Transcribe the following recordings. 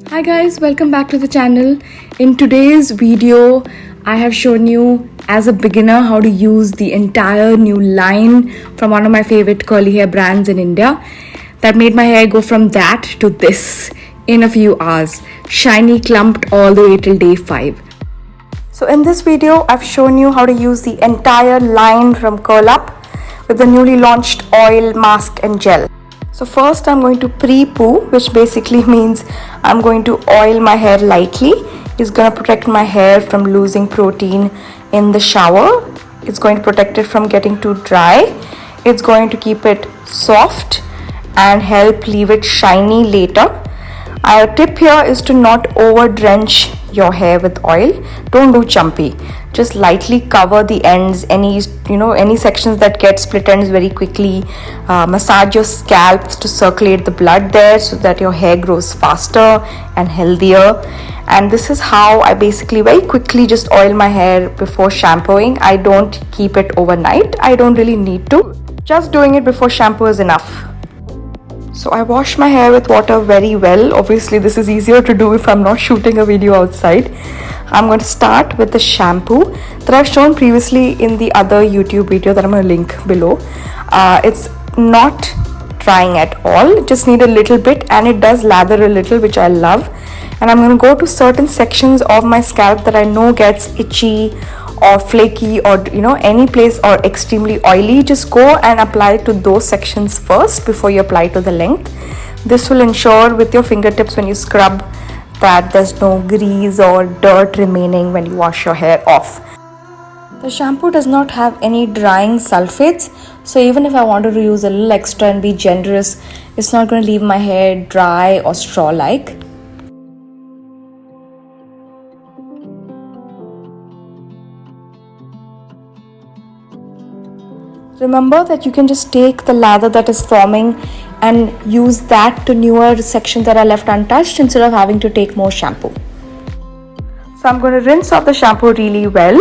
Hi guys, welcome back to the channel. In today's video, I have shown you as a beginner how to use the entire new line from one of my favorite curly hair brands in India that made my hair go from that to this in a few hours. Shiny, clumped all the way till day 5. So in this video, I've shown you how to use the entire line from Curl Up with the newly launched oil, mask and gel. So first I'm going to pre-poo, which basically means I'm going to oil my hair lightly. It's going to protect my hair from losing protein in the shower. It's going to protect it from getting too dry. It's going to keep it soft and help leave it shiny later. Our tip here is to not over drench your hair with oil. Don't do chumpy. Just lightly cover the ends, any sections that get split ends very quickly. Massage your scalp to circulate the blood there so that your hair grows faster and healthier. And this is how I basically very quickly just oil my hair before shampooing. I don't keep it overnight. I don't really need to. Just doing it before shampoo is enough. So I wash my hair with water very well. Obviously this is easier to do if I'm not shooting a video outside. I'm going to start with the shampoo that I've shown previously in the other YouTube video that I'm going to link below. It's not drying at all. Just need a little bit and it does lather a little, which I love. And I'm going to go to certain sections of my scalp that I know gets itchy or flaky or any place or extremely oily. Just go and apply to those sections first before you apply to the length. This will ensure with your fingertips when you scrub that there's no grease or dirt remaining when you wash your hair off. The shampoo does not have any drying sulfates, so even if I wanted to use a little extra and be generous, it's not going to leave my hair dry or straw-like. Remember that you can just take the lather that is forming and use that to newer sections that are left untouched instead of having to take more shampoo. So I'm going to rinse off the shampoo really well,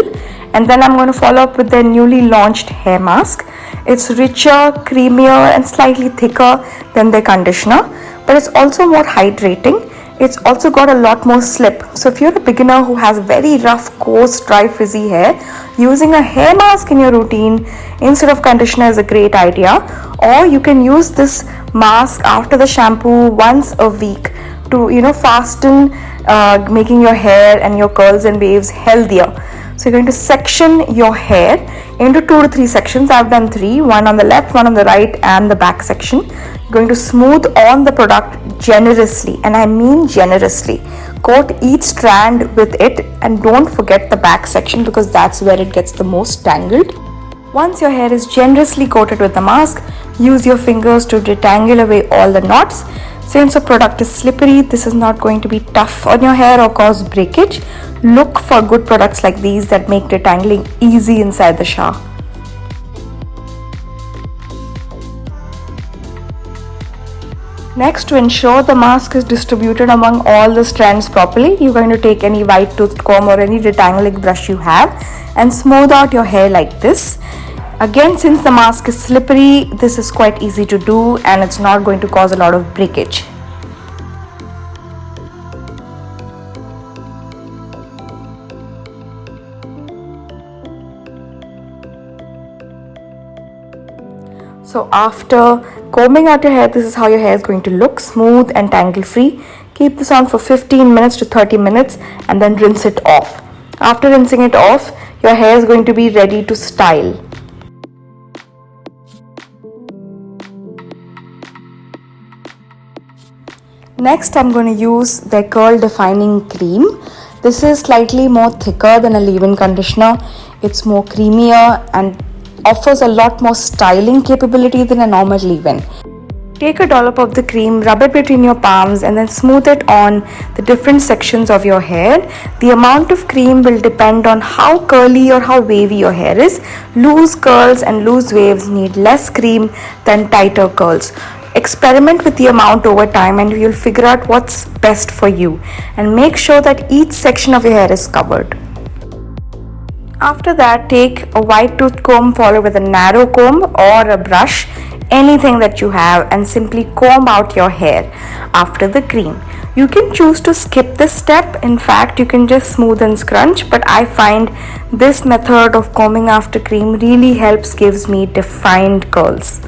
and then I'm going to follow up with the newly launched hair mask. It's richer, creamier and slightly thicker than the conditioner, but it's also more hydrating. It's also got a lot more slip. So if you're a beginner who has very rough, coarse, dry, frizzy hair, using a hair mask in your routine instead of conditioner is a great idea. Or you can use this mask after the shampoo once a week to fasten making your hair and your curls and waves healthier. So you're going to section your hair into 2 to 3 sections. I've done 3, one on the left, one on the right and the back section. You're going to smooth on the product generously, and I mean generously. Coat each strand with it and don't forget the back section because that's where it gets the most tangled. Once your hair is generously coated with the mask, use your fingers to detangle away all the knots. Since the product is slippery, this is not going to be tough on your hair or cause breakage. Look for good products like these that make detangling easy inside the shower. Next, to ensure the mask is distributed among all the strands properly, you're going to take any white toothed comb or any detangling brush you have and smooth out your hair like this. Again, since the mask is slippery, this is quite easy to do and it's not going to cause a lot of breakage. So after combing out your hair, this is how your hair is going to look, smooth and tangle free. Keep this on for 15 minutes to 30 minutes and then rinse it off. After rinsing it off, your hair is going to be ready to style. Next, I'm going to use the curl defining cream. This is slightly more thicker than a leave-in conditioner. It's more creamier and offers a lot more styling capability than a normal leave-in. Take a dollop of the cream, rub it between your palms and then smooth it on the different sections of your hair. The amount of cream will depend on how curly or how wavy your hair is. Loose curls and loose waves need less cream than tighter curls. Experiment with the amount over time and you'll figure out what's best for you. And make sure that each section of your hair is covered. After that, take a white tooth comb followed with a narrow comb or a brush anything that you have and simply comb out your hair after the cream. You can choose to skip this step. In fact, you can just smooth and scrunch, but I find this method of combing after cream really gives me defined curls.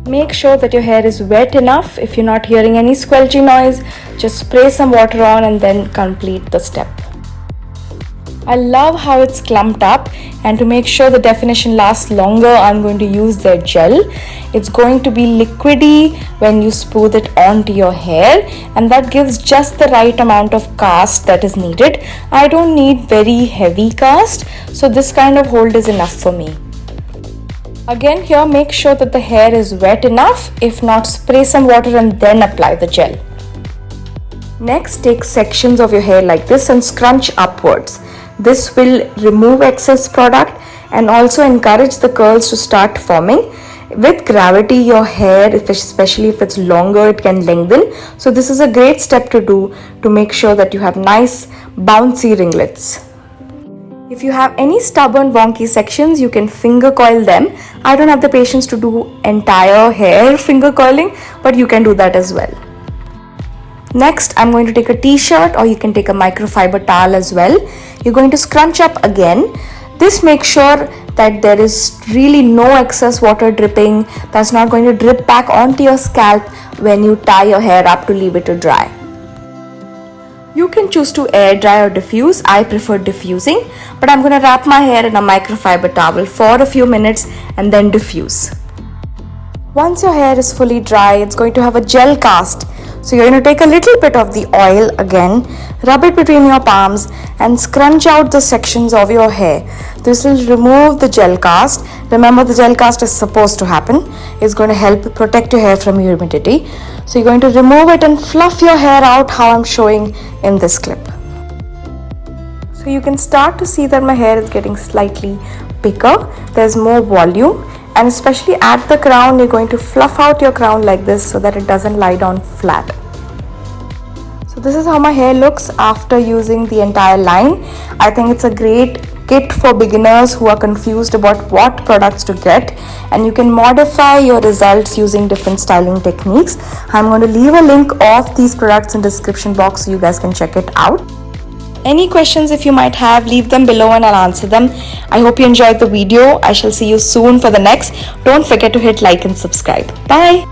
Make sure that your hair is wet enough. If you're not hearing any squelchy noise, just spray some water on and then complete the step. I love how it's clumped up, and to make sure the definition lasts longer, I'm going to use their gel. It's going to be liquidy when you smooth it onto your hair, and that gives just the right amount of cast that is needed. I don't need very heavy cast, so this kind of hold is enough for me. Again, here make sure that the hair is wet enough. If not, spray some water and then apply the gel. Next, take sections of your hair like this and scrunch upwards. This will remove excess product and also encourage the curls to start forming. With gravity, your hair, especially if it's longer, it can lengthen. So this is a great step to do to make sure that you have nice bouncy ringlets. If you have any stubborn wonky sections, you can finger coil them. I don't have the patience to do entire hair finger coiling, but you can do that as well. Next, I'm going to take a t-shirt, or you can take a microfiber towel as well. You're going to scrunch up again. This makes sure that there is really no excess water dripping. That's not going to drip back onto your scalp when you tie your hair up to leave it to dry. You can choose to air dry or diffuse. I prefer diffusing, but I'm going to wrap my hair in a microfiber towel for a few minutes and then diffuse. Once your hair is fully dry, it's going to have a gel cast. So you're going to take a little bit of the oil again, rub it between your palms and scrunch out the sections of your hair. This will remove the gel cast. Remember, the gel cast is supposed to happen. It's going to help protect your hair from humidity. So you're going to remove it and fluff your hair out how I'm showing in this clip. So you can start to see that my hair is getting slightly bigger. There's more volume. And especially at the crown, you're going to fluff out your crown like this so that it doesn't lie down flat. So this is how my hair looks after using the entire line. I think it's a great kit for beginners who are confused about what products to get, and you can modify your results using different styling techniques. I'm going to leave a link of these products in the description box so you guys can check it out. Any questions if you might have, leave them below and I'll answer them. I hope you enjoyed the video. I shall see you soon for the next. Don't forget to hit like and subscribe. Bye.